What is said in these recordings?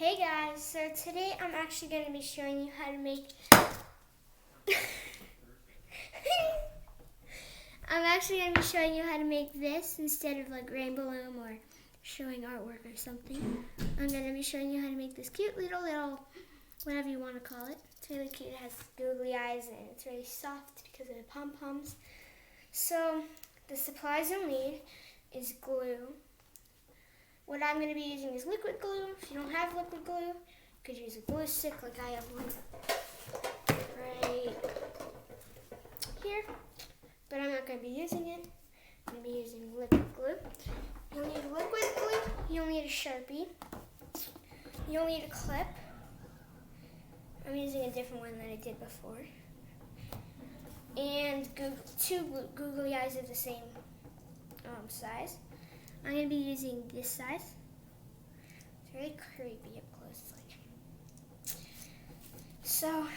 Hey guys, so today I'm actually going to be showing you how to make this instead of like rainbow loom or showing artwork or something. I'm going to be showing you how to make this cute little whatever you want to call it. It's really cute. It has googly eyes and it's really soft because of the pom poms. So the supplies you'll need is glue. What I'm going to be using is liquid glue. If you don't have liquid glue, you could use a glue stick like I have one right here. But I'm not going to be using it. I'm going to be using liquid glue. You'll need liquid glue. You'll need a sharpie. You'll need a clip. I'm using a different one than I did before. And two googly eyes of the same size. I'm going to be using this size. It's very creepy up close. So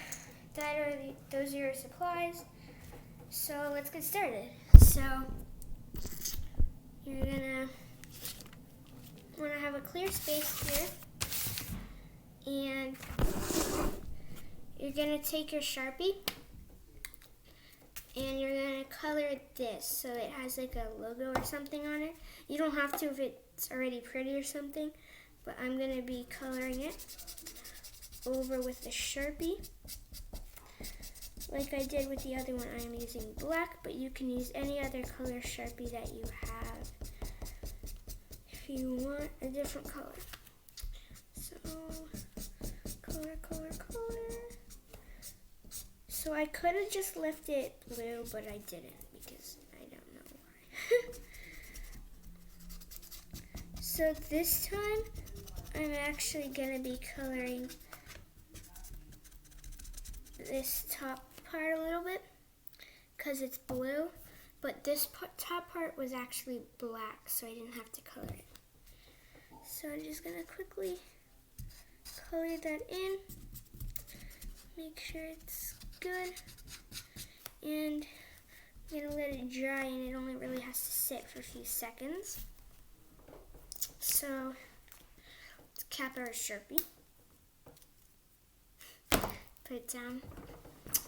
those are your supplies. So let's get started. So you're going to want to have a clear space here. And you're going to take your Sharpie. And you're going to color this so it has like a logo or something on it. You don't have to if it's already pretty or something, but I'm going to be coloring it over with the Sharpie. Like I did with the other one, I'm using black, but you can use any other color Sharpie that you have if you want a different color. So, color. So I could have just left it blue, but I didn't because I don't know why. So this time, I'm actually going to be coloring this top part a little bit because it's blue, but this top part was actually black, so I didn't have to color it. So I'm just going to quickly color that in, make sure it's good, and I'm going to let it dry, and it only really has to sit for a few seconds. So let's cap our Sharpie, put it down.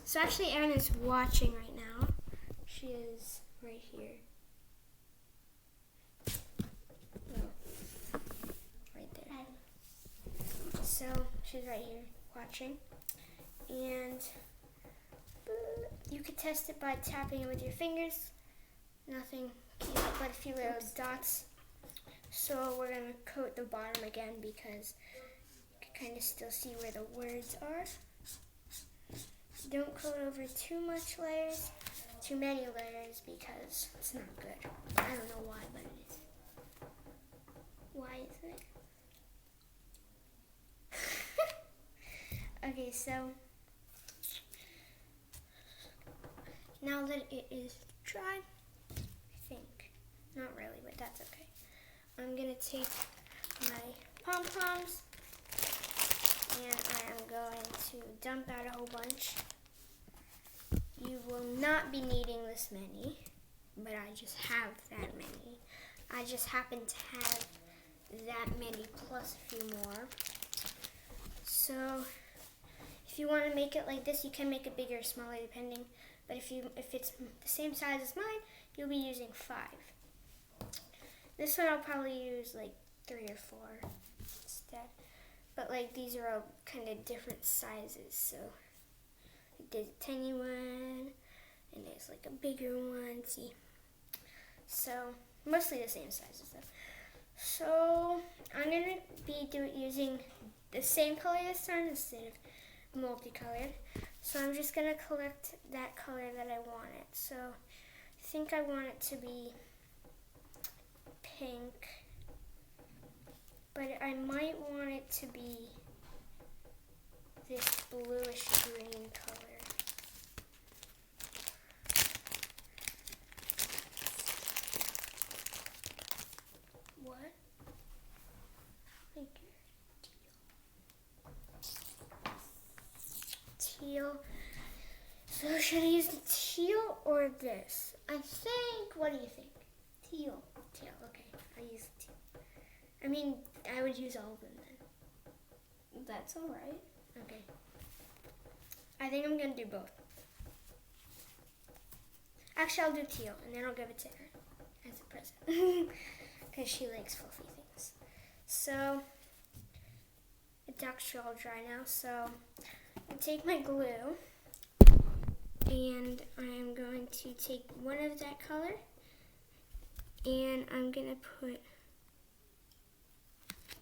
So actually Erin is watching right now. She is right here. No, right there. So she's right here watching, and you could test it by tapping it with your fingers. Nothing cute, but a few little dots. So we're going to coat the bottom again because you can kind of still see where the words are. Don't coat over too many layers because it's not good. I don't know why, but it is. Why isn't it? Okay, so now that it is dry, I think, not really, but that's okay. I'm going to take my Pom Poms and I am going to dump out a whole bunch. You will not be needing this many, but I just have that many. I just happen to have that many plus a few more. So if you want to make it like this, you can make it bigger or smaller depending. But if it's the same size as mine, you'll be using 5. This one I'll probably use like 3 or 4 instead. But like these are all kind of different sizes. So there's a tiny one and there's like a bigger one. See? So mostly the same sizes though. So I'm gonna be using the same color this time instead of multicolored. So I'm just gonna collect that color that I want it. So I think I want it to be pink, but I might want it to be this bluish green color. What? Like teal. So should I use the teal or this? I think, what do you think? Teal, okay, I use teal. I mean, I would use all of them then. That's all right. Okay. I think I'm going to do both. Actually, I'll do teal, and then I'll give it to her as a present. Because she likes fluffy things. So, it's actually all dry now. So, I'll take my glue. And I'm going to take one of that color. And I'm going to put...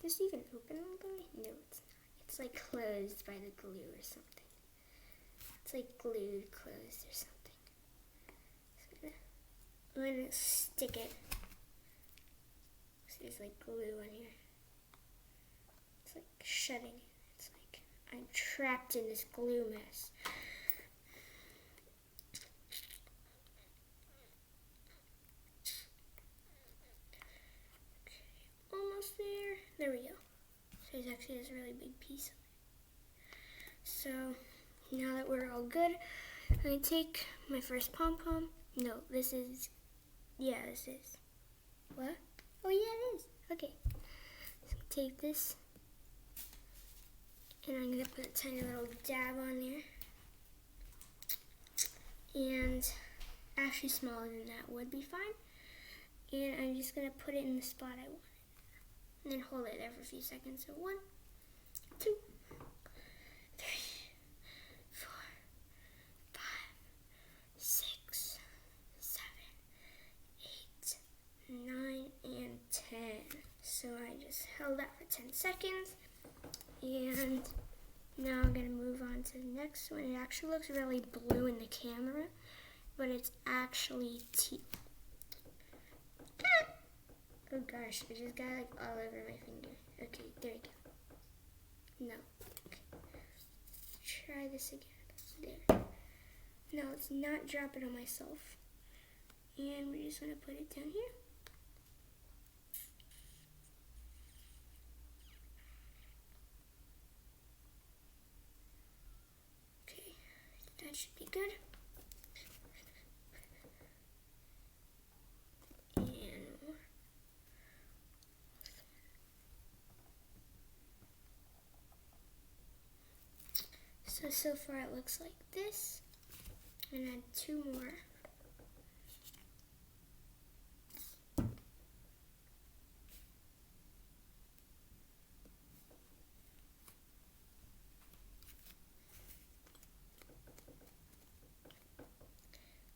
Is this even open all the way? No, it's not. It's like closed by the glue or something. It's like glued closed or something. So I'm going to stick it. So there's like glue on here. It's like shutting it. It's like I'm trapped in this glue mess. Okay, almost there. There we go. So there's actually this really big piece of it. So now that we're all good, I'm going to take my first pom-pom. No, this is, yeah, this is. What? Oh, yeah, it is. Okay. So take this, and I'm going to put a tiny little dab on there. And actually smaller than that would be fine. And I'm just going to put it in the spot I want. And then hold it there for a few seconds. So 1, 2, 3, 4, 5, 6, 7, 8, 9, and 10. So I just held that for 10 seconds. And now I'm going to move on to the next one. It actually looks really blue in the camera, but it's actually teal. Oh gosh, I just got like all over my finger. Okay, there we go. No. Okay. Try this again. There. No, let's not drop it on myself. And we're just going to put it down here. Okay, that should be good. So far it looks like this, and add 2 more.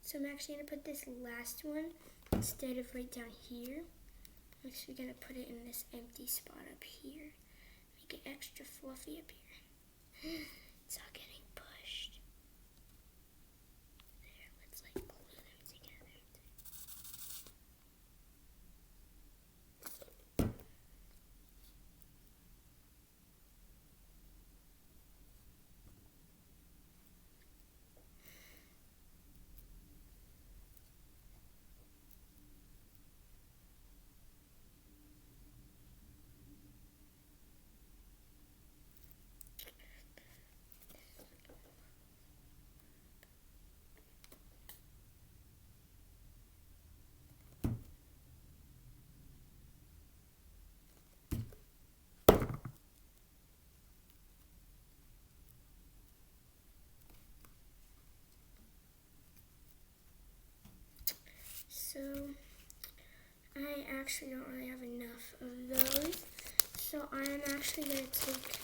So I'm actually going to put this last one instead of right down here. I'm actually going to put it in this empty spot up here. Make it extra fluffy up here. It's all getting pushed. There, let's like glue them together. So I actually don't really have enough of those. So I'm actually going to take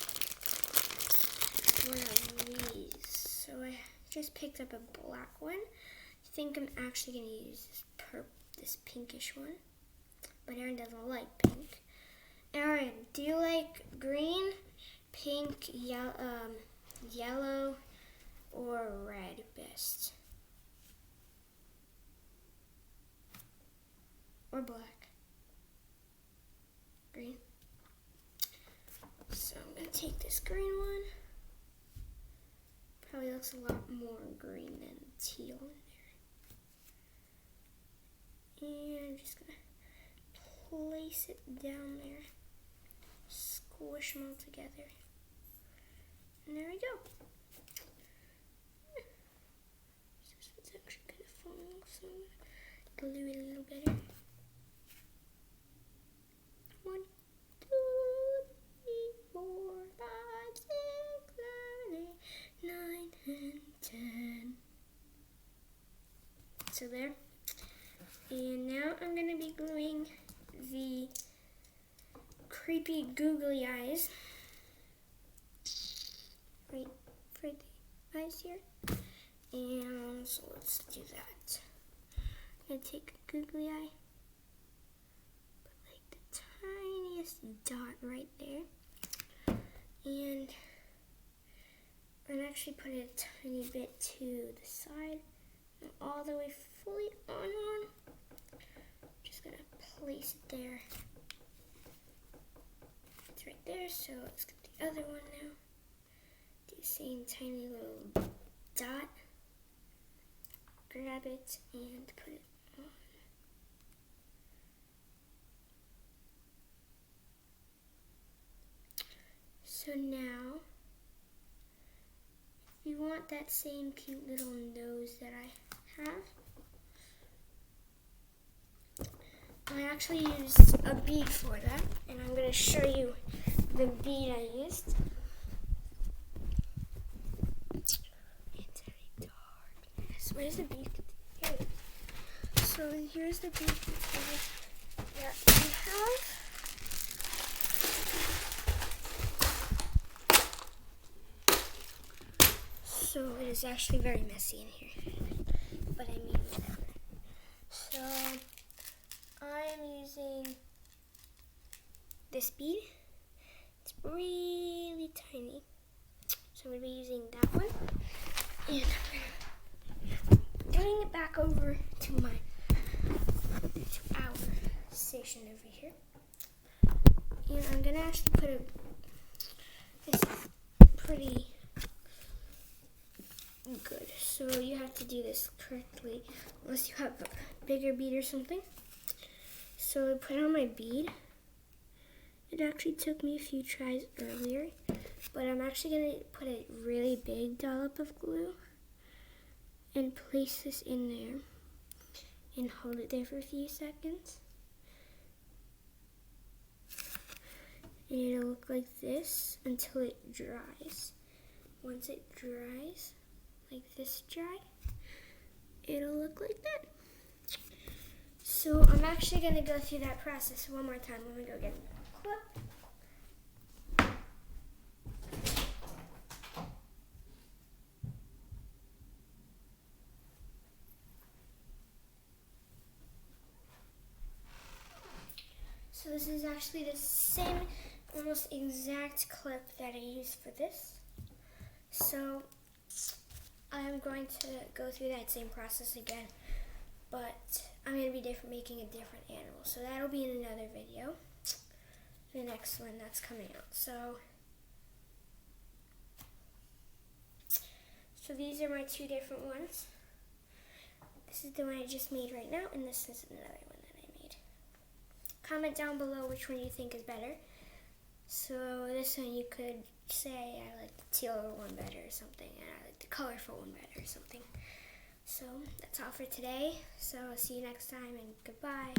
one of these. So I just picked up a black one. I think I'm actually going to use this pinkish one. But Erin doesn't like pink. Erin, do you like green, pink, yellow, or red best? Or black? Green. So I'm going to take this green one. Probably looks a lot more green than teal in there. And I'm just going to place it down there. Squish them all together. And there we go. This one's actually kind of falling, so I'm going to glue it a little better. 1, 2, 3, 4, 5, And now I'm going to be gluing the creepy googly eyes right for the eyes here. And so let's do that. I'm going to take a googly eye, put like the tiniest dot right there. And I'm actually put a tiny bit to the side, not all the way fully on. Just gonna place it there. It's right there, so let's get the other one now. Do the same tiny little dot. Grab it and put it on. So now, if you want that same cute little nose that I have, I actually used a bead for that, and I'm going to show you the bead I used. Anti-darkness. Where's the bead? Here it is. So here's the bead that we have. So it is actually very messy in here, but I mean whatever. So I'm using this bead. It's really tiny, so I'm going to be using that one, and I'm getting it back over to our station over here, and I'm going to actually put this is pretty good, so you have to do this correctly unless you have a bigger bead or something. So I put on my bead. It actually took me a few tries earlier, but I'm actually going to put a really big dollop of glue and place this in there and hold it there for a few seconds. And it'll look like this until it dries. Once it dries, like this dry, it'll look like that. So I'm actually going to go through that process one more time. Let me go get a clip. So this is actually the same, almost exact clip that I used for this. So I'm going to go through that same process again, but I'm going to be making a different animal. So that'll be in another video, the next one that's coming out. So these are my two different ones. This is the one I just made right now, and this is another one that I made. Comment down below which one you think is better. So this one you could say I like the teal one better or something, and I like the colorful one better or something. So that's all for today. So I'll see you next time, and goodbye.